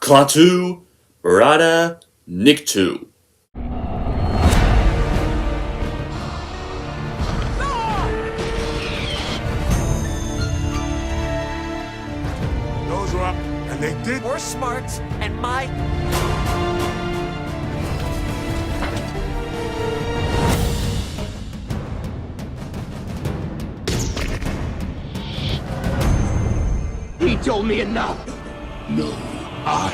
Klaatu, Barada, Nikto. Those were up, and they did. We're smart, and my... He told me enough. No, I.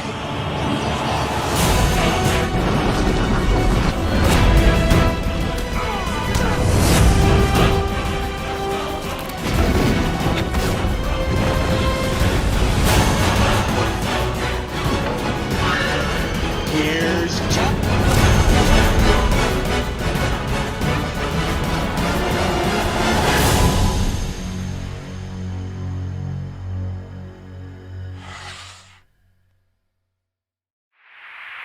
Here's Chuck.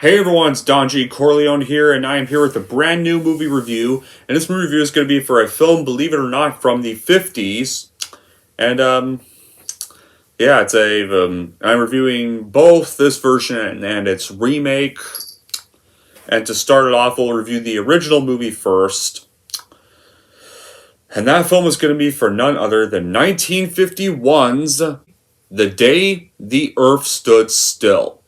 Hey everyone, it's Don G. Corleone here, and I am here with a brand new movie review. And this movie review is going to be for a film, believe it or not, from the 50s. And, yeah, it's I'm reviewing both this version and its remake. And to start it off, we'll review the original movie first. And that film is going to be for none other than 1951's The Day the Earth Stood Still.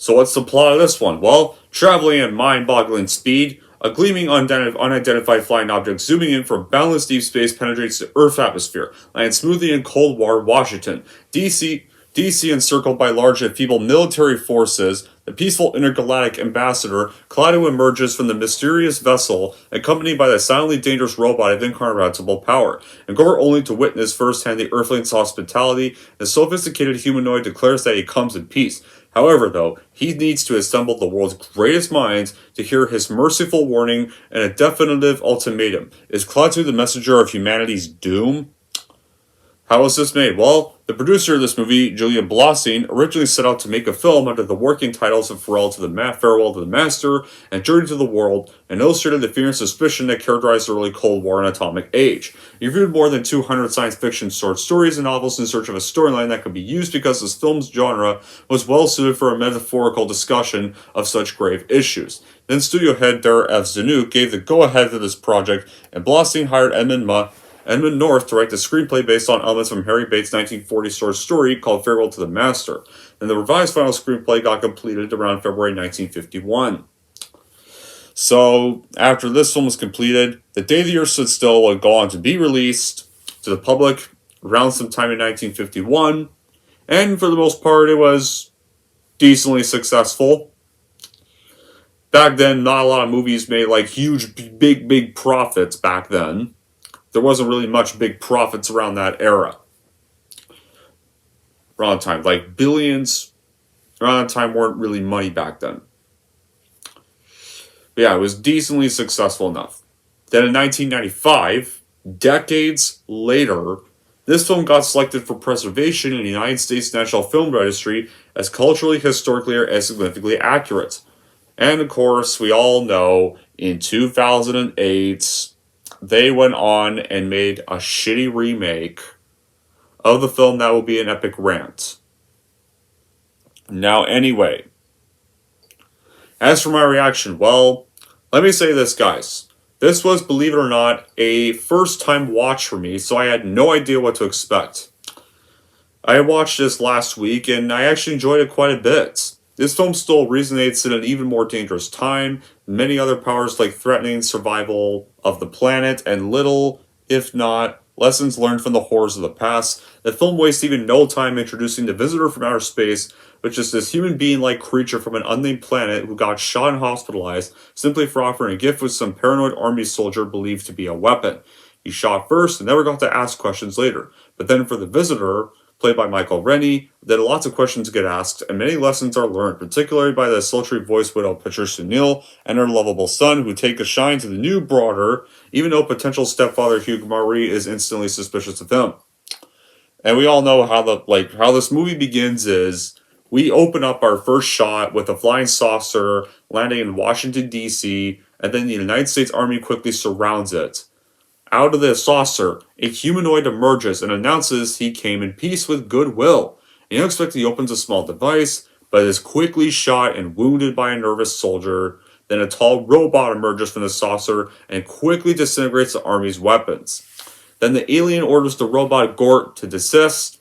So what's the plot of this one? Well, traveling at mind-boggling speed, a gleaming unidentified flying object zooming in from boundless deep space penetrates the Earth's atmosphere, landing smoothly in Cold War Washington. DC encircled by large and feeble military forces, the peaceful intergalactic ambassador, Corleone, emerges from the mysterious vessel, accompanied by the silently dangerous robot of incomprehensible power. And Gore, only to witness firsthand the Earthling's hospitality, the sophisticated humanoid declares that he comes in peace. However, though, he needs to assemble the world's greatest minds to hear his merciful warning and a definitive ultimatum. Is Klaatu the messenger of humanity's doom? How was this made? Well, the producer of this movie, Julian Blossing, originally set out to make a film under the working titles of Farewell to the Master and Journey to the World, and illustrated the fear and suspicion that characterized the early Cold War and atomic age. He reviewed more than 200 science fiction short stories and novels in search of a storyline that could be used because this film's genre was well suited for a metaphorical discussion of such grave issues. Then studio head Dar F. Zanuck gave the go-ahead to this project, and Blossing hired Edmund North to write the screenplay based on elements from Harry Bates' 1940 short story called Farewell to the Master. And the revised final screenplay got completed around February 1951. So, after this film was completed, The Day the Earth Stood Still would go on to be released to the public around sometime in 1951. And for the most part, it was decently successful. Back then, not a lot of movies made like huge, big profits back then. There wasn't really much big profits around that era. Around time, like billions, around that time weren't really money back then. But yeah, it was decently successful enough. Then in 1995, decades later, this film got selected for preservation in the United States National Film Registry as culturally, historically, and significantly accurate. And of course, we all know, in 2008... they went on and made a shitty remake of the film that will be an epic rant. Now, anyway, as for my reaction, well, let me say this, guys. This was, believe it or not, a first-time watch for me, so I had no idea what to expect. I watched this last week, and I actually enjoyed it quite a bit. This film still resonates in an even more dangerous time. Many other powers like threatening survival of the planet and little, if not, lessons learned from the horrors of the past. The film wastes even no time introducing the visitor from outer space, which is this human being-like creature from an unnamed planet who got shot and hospitalized simply for offering a gift with some paranoid army soldier believed to be a weapon. He shot first and never got to ask questions later. But then for the visitor, played by Michael Rennie, then lots of questions get asked, and many lessons are learned, particularly by the sultry voiced widow Patricia Neal and her lovable son, who take a shine to the new broader, even though potential stepfather Hugh Murray is instantly suspicious of him. And we all know how this movie begins is, we open up our first shot with a flying saucer landing in Washington, D.C., and then the United States Army quickly surrounds it. Out of the saucer, a humanoid emerges and announces he came in peace with goodwill. And unexpectedly, he opens a small device, but is quickly shot and wounded by a nervous soldier. Then a tall robot emerges from the saucer and quickly disintegrates the army's weapons. Then the alien orders the robot Gort to detest,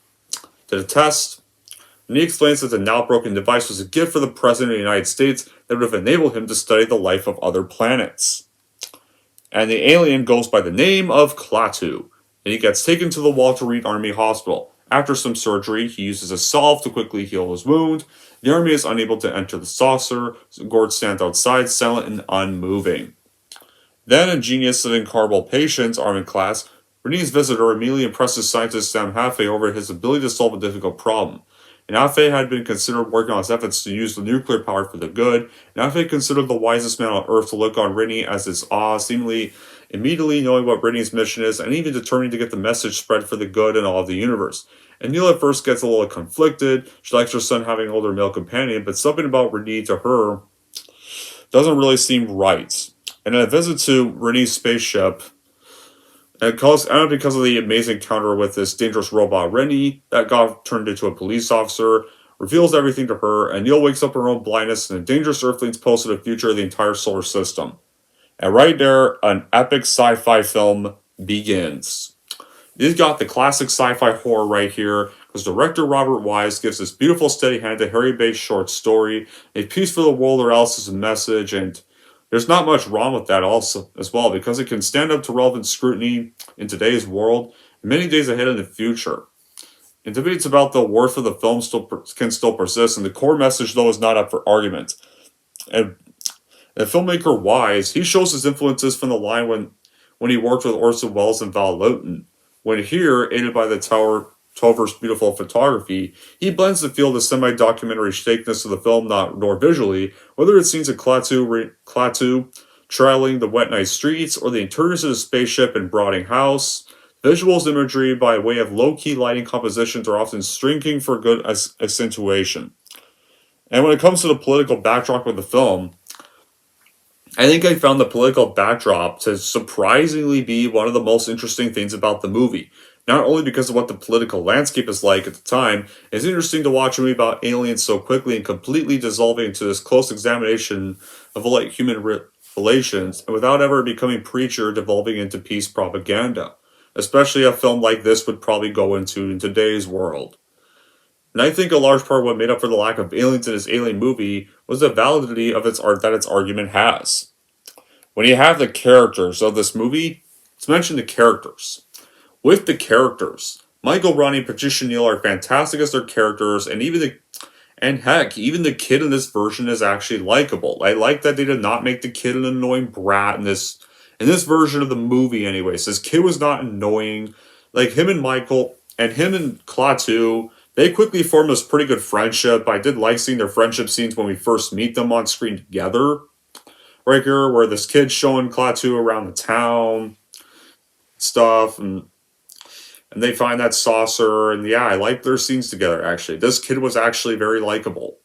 and he explains that the now broken device was a gift for the President of the United States that would have enabled him to study the life of other planets. And the alien goes by the name of Klaatu, and he gets taken to the Walter Reed Army Hospital. After some surgery, he uses a salve to quickly heal his wound. The army is unable to enter the saucer, so Gort stands outside, silent and unmoving. Then, ingenious and incurable patience, arm in class, Renee's visitor immediately impresses scientist Sam Haffey over his ability to solve a difficult problem. And Haffey had been considered working on his efforts to use the nuclear power for the good, and Haffey considered the wisest man on Earth to look on Rennie as his awe, seemingly immediately knowing what Rennie's mission is, and even determining to get the message spread for the good in all of the universe. And Neil at first gets a little conflicted. She likes her son having an older male companion, but something about Rennie to her doesn't really seem right. And in a visit to Rennie's spaceship, and because of the amazing encounter with this dangerous robot Rennie, that got turned into a police officer, reveals everything to her, and Neil wakes up her own blindness and a dangerous Earthlings pose to the future of the entire solar system. And right there, an epic sci-fi film begins. You've got the classic sci-fi horror right here, because director Robert Wise gives this beautiful steady hand to Harry Bates' short story, A Peace for the World or Else is a message, and there's not much wrong with that also as well, because it can stand up to relevant scrutiny in today's world, many days ahead in the future. And debates about the worth of the film can still persist, and the core message, though, is not up for argument. And the filmmaker Wise, he shows his influences from the line when he worked with Orson Welles and Val Lewton. When here, aided by the Tover's beautiful photography, he blends the feel of the semi-documentary shakiness of the film, nor visually, whether it's scenes of Klaatu trailing the wet night streets, or the interiors of the spaceship and brooding house. Visuals imagery by way of low-key lighting compositions are often striking for good accentuation. And when it comes to the political backdrop of the film, I think I found the political backdrop to surprisingly be one of the most interesting things about the movie. Not only because of what the political landscape is like at the time, it's interesting to watch a movie about aliens so quickly and completely dissolving into this close examination of human relations, and without ever becoming preachy or devolving into peace propaganda. Especially a film like this would probably go into in today's world. And I think a large part of what made up for the lack of aliens in this alien movie was the validity of its argument has. When you have the characters of this movie, let's mention the characters. With the characters, Michael, Ronnie, Patricia Neal are fantastic as their characters, and even the kid in this version is actually likable. I like that they did not make the kid an annoying brat in this version of the movie anyways. This kid was not annoying. Like him and Michael, and him and Klaatu, they quickly formed this pretty good friendship. I did like seeing their friendship scenes when we first meet them on screen together. Right here, where this kid's showing Klaatu around the town, stuff, and they find that saucer, and yeah, I like their scenes together, actually. This kid was actually very likable.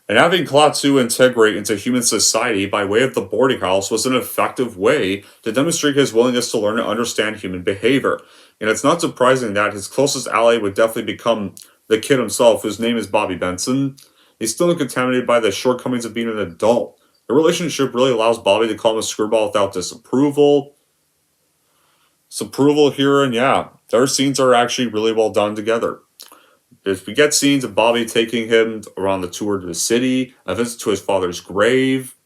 And having Klaatu integrate into human society by way of the boarding house was an effective way to demonstrate his willingness to learn and understand human behavior. And it's not surprising that his closest ally would definitely become the kid himself, whose name is Bobby Benson. He's still contaminated by the shortcomings of being an adult. The relationship really allows Bobby to call him a screwball without disapproval. Here, and yeah, their scenes are actually really well done together. If we get scenes of Bobby taking him around the tour to the city, a visit to his father's grave,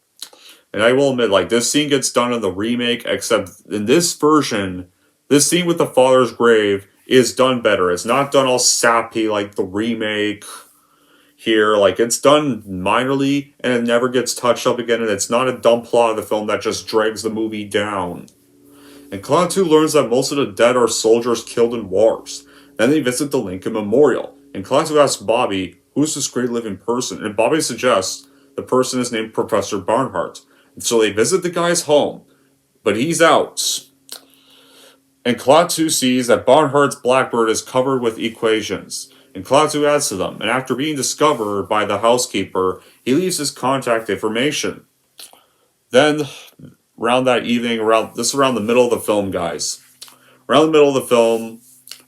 and I will admit, this scene gets done in the remake, except in this version, this scene with the father's grave is done better. It's not done all sappy like the remake here. It's done minorly, and it never gets touched up again, and it's not a dumb plot of the film that just drags the movie down. And Klaatu learns that most of the dead are soldiers killed in wars. Then they visit the Lincoln Memorial, and Klaatu asks Bobby, who's this great living person? And Bobby suggests the person is named Professor Barnhart. And so they visit the guy's home, but he's out. And Klaatu sees that Barnhart's Blackbird is covered with equations. And Klaatu adds to them, and after being discovered by the housekeeper, he leaves his contact information. Then, around that evening, around the middle of the film, guys. Around the middle of the film,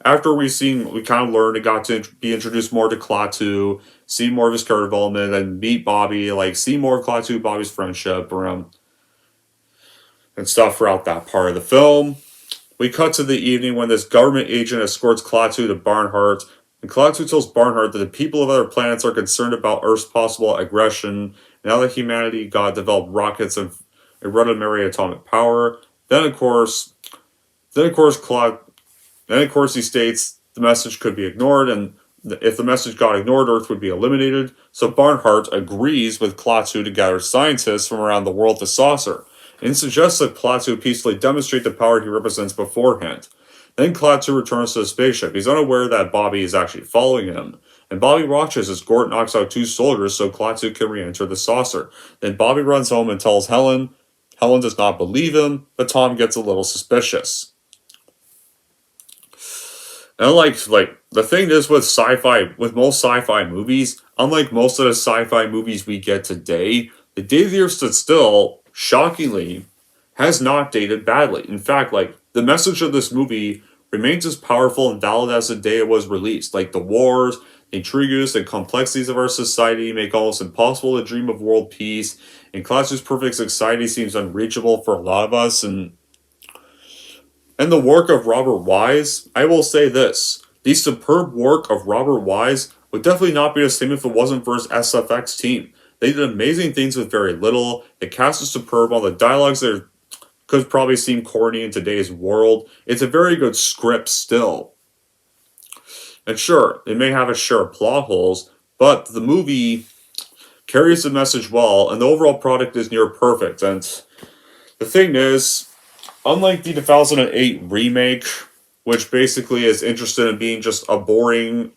after we kind of learned and got to be introduced more to Klaatu, see more of his character development, and meet Bobby, like see more of Klaatu, Bobby's friendship around and stuff throughout that part of the film. We cut to the evening when this government agent escorts Klaatu to Barnhart, and Klaatu tells Barnhart that the people of other planets are concerned about Earth's possible aggression now that humanity got developed rockets and rudimentary atomic power. Then of course he states the message could be ignored, and if the message got ignored, Earth would be eliminated. So Barnhart agrees with Klaatu to gather scientists from around the world to saucer, and suggests that Klaatu peacefully demonstrate the power he represents beforehand. Then Klaatu returns to the spaceship. He's unaware that Bobby is actually following him, and Bobby watches as Gort knocks out 2 soldiers so Klaatu can re-enter the saucer. Then Bobby runs home and tells Helen. Helen does not believe him, but Tom gets a little suspicious. And like the thing is with most sci-fi movies, unlike most of the sci-fi movies we get today, The Day the Earth Stood Still, shockingly, has not dated badly. In fact, the message of this movie remains as powerful and valid as the day it was released. Like the wars, the intrigues, and complexities of our society make almost impossible to dream of world peace, and Klaatu's perfect society seems unreachable for a lot of us, and the work of Robert Wise, I will say this. The superb work of Robert Wise would definitely not be the same if it wasn't for his SFX team. They did amazing things with very little. The cast is superb. All the dialogues there could probably seem corny in today's world. It's a very good script still. And sure, it may have a share of plot holes, but the movie carries the message well, and the overall product is near perfect. And the thing is, unlike the 2008 remake, which basically is interested in being just a boring,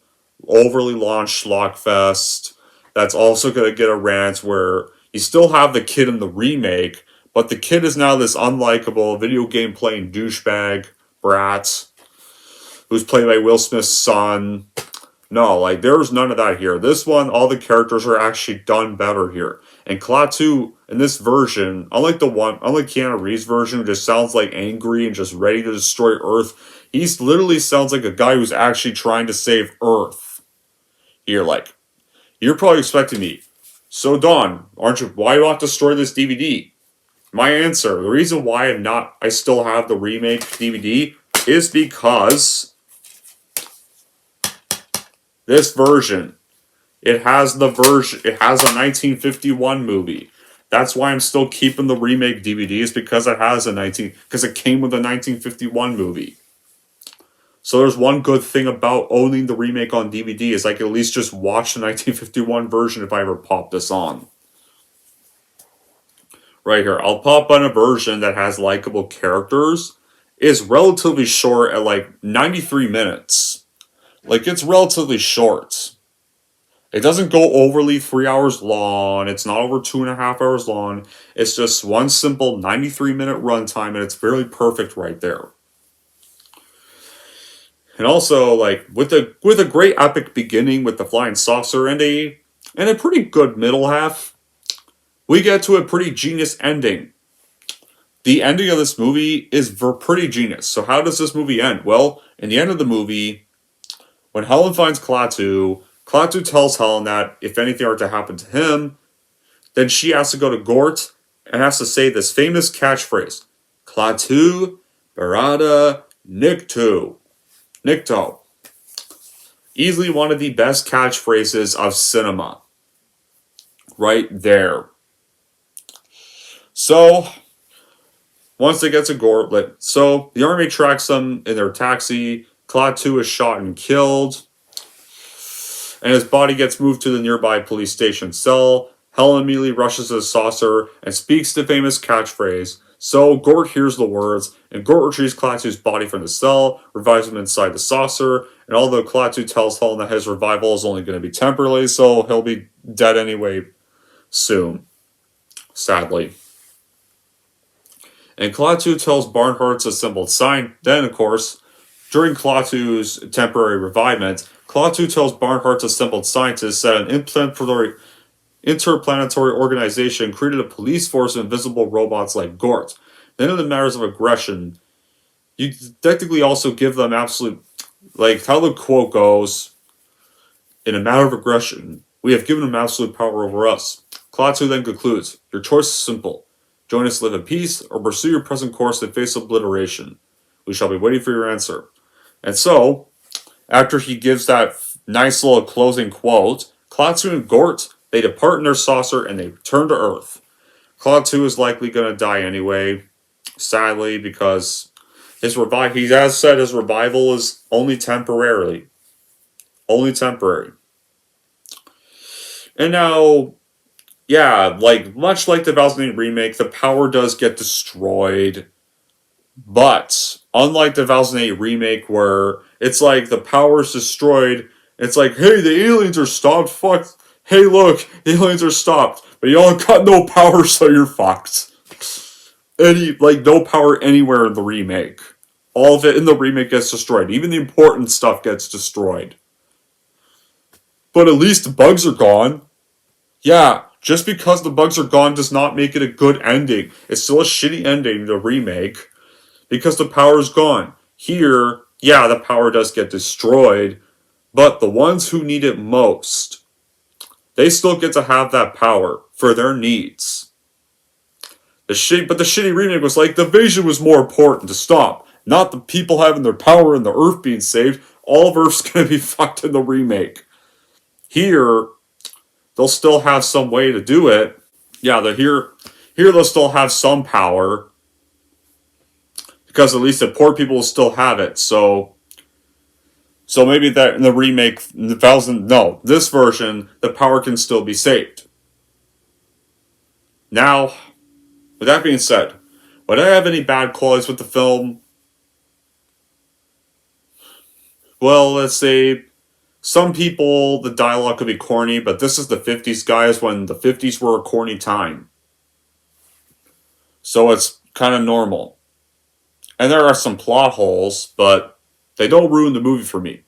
overly launched schlockfest, that's also going to get a rant where you still have the kid in the remake, but the kid is now this unlikable video game playing douchebag brat who's played by Will Smith's son. No, there's none of that here. This one, all the characters are actually done better here. And Klaatu, in this version, unlike Keanu Reeves' version, who just sounds angry and just ready to destroy Earth, he literally sounds like a guy who's actually trying to save Earth. Here, you're probably expecting me. So Don, why do I have to destroy this DVD? My answer, the reason why I still have the remake DVD is because this version, it has a 1951 movie. That's why I'm still keeping the remake DVD, is because because it came with a 1951 movie. So there's one good thing about owning the remake on DVD is I can at least just watch the 1951 version if I ever pop this on. Right here, I'll pop on a version that has likable characters. It's relatively short at 93 minutes. It's relatively short. It doesn't go overly 3 hours long. It's not over 2.5 hours long. It's just one simple 93-minute runtime, and it's fairly perfect right there. And also, with a great epic beginning with the flying saucer and a pretty good middle half, we get to a pretty genius ending. The ending of this movie is pretty genius. So how does this movie end? Well, in the end of the movie, when Helen finds Klaatu tells Helen that if anything were to happen to him, then she has to go to Gort and has to say this famous catchphrase, Klaatu Barada Nikto. Easily one of the best catchphrases of cinema. Right there. So, once they get to Gort, the army tracks them in their taxi. Klaatu is shot and killed, and his body gets moved to the nearby police station cell. Helen immediately rushes to the saucer and speaks the famous catchphrase. So Gort hears the words, and Gort retrieves Klaatu's body from the cell, revives him inside the saucer, and although Klaatu tells Helen that his revival is only going to be temporarily, so he'll be dead anyway soon, sadly. And Klaatu tells Barnhart's assembled sign. Then, of course, during Klaatu's temporary revivement, Klaatu tells Barnhart's assembled scientists that an interplanetary organization created a police force of invisible robots like Gort. Then in the matters of aggression, you technically also give them absolute, how the quote goes, in a matter of aggression, We have given him absolute power over us. Klaatu then concludes, your choice is simple. Join us to live in peace, or pursue your present course and face obliteration. We shall be waiting for your answer. And so, after he gives that nice little closing quote, Klaatu and Gort, they depart in their saucer and they return to Earth. Klaatu is likely going to die anyway, sadly, because he has said his revival is only temporarily. Only temporary. And now, yeah, much like the 2008 remake, the power does get destroyed. But, unlike the 2008 remake where it's like the power is destroyed, it's like, hey, the aliens are stopped, fuck. Hey, look, the aliens are stopped. But y'all got no power, so you're fucked. No power anywhere in the remake. All of it in the remake gets destroyed. Even the important stuff gets destroyed. But at least the bugs are gone. Yeah, just because the bugs are gone does not make it a good ending. It's still a shitty ending, the remake, because the power is gone. Here, yeah, the power does get destroyed, but the ones who need it most, they still get to have that power for their needs. But the shitty remake was like, the vision was more important to stop. Not the people having their power and the Earth being saved. All of Earth's gonna be fucked in the remake. Here, they'll still have some way to do it. Yeah, here they'll still have some power. Because at least the poor people will still have it. So maybe that in the remake, this version, the power can still be saved. Now, with that being said, would I have any bad qualities with the film? Well, let's say some people, the dialogue could be corny, but this is the 50s, guys, when the 50s were a corny time. So it's kind of normal. And there are some plot holes, but they don't ruin the movie for me.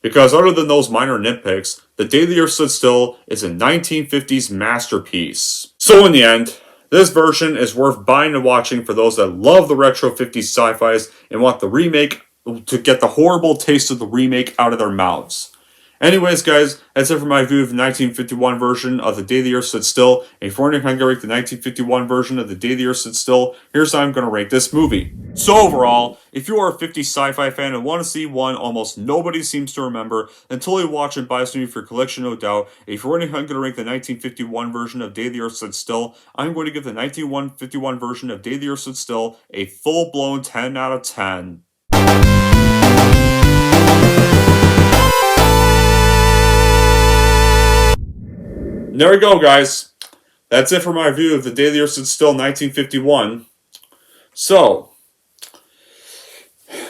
Because other than those minor nitpicks, The Day the Earth Stood Still is a 1950s masterpiece. So in the end, this version is worth buying and watching for those that love the retro 50s sci-fis and want the remake to get the horrible taste of the remake out of their mouths. Anyways, guys, that's it for my view of the 1951 version of The Day the Earth Stood Still. And if we're going to rank the 1951 version of The Day the Earth Stood Still, here's how I'm going to rate this movie. So overall, if you are a 50s sci-fi fan and want to see one almost nobody seems to remember, then totally watch and buy this movie for your collection, no doubt. If you're wondering how I'm going to rank the 1951 version of Day the Earth Stood Still, I'm going to give the 1951 version of Day the Earth Stood Still a full-blown 10 out of 10. There we go, guys. That's it for my review of The Day the Earth Stood Still 1951. So,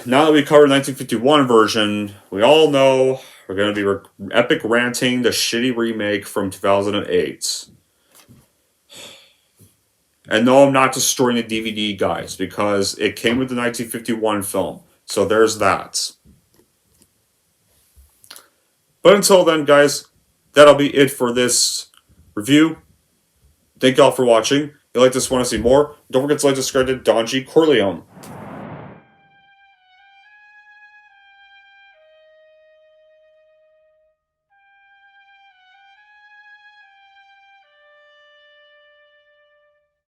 now that we covered the 1951 version, we all know we're going to be epic ranting the shitty remake from 2008. And no, I'm not destroying the DVD, guys, because it came with the 1951 film. So there's that. But until then, guys, that'll be it for this review. Thank y'all for watching. If you like this, want to see more, don't forget to like, subscribe to Don G. Corleone.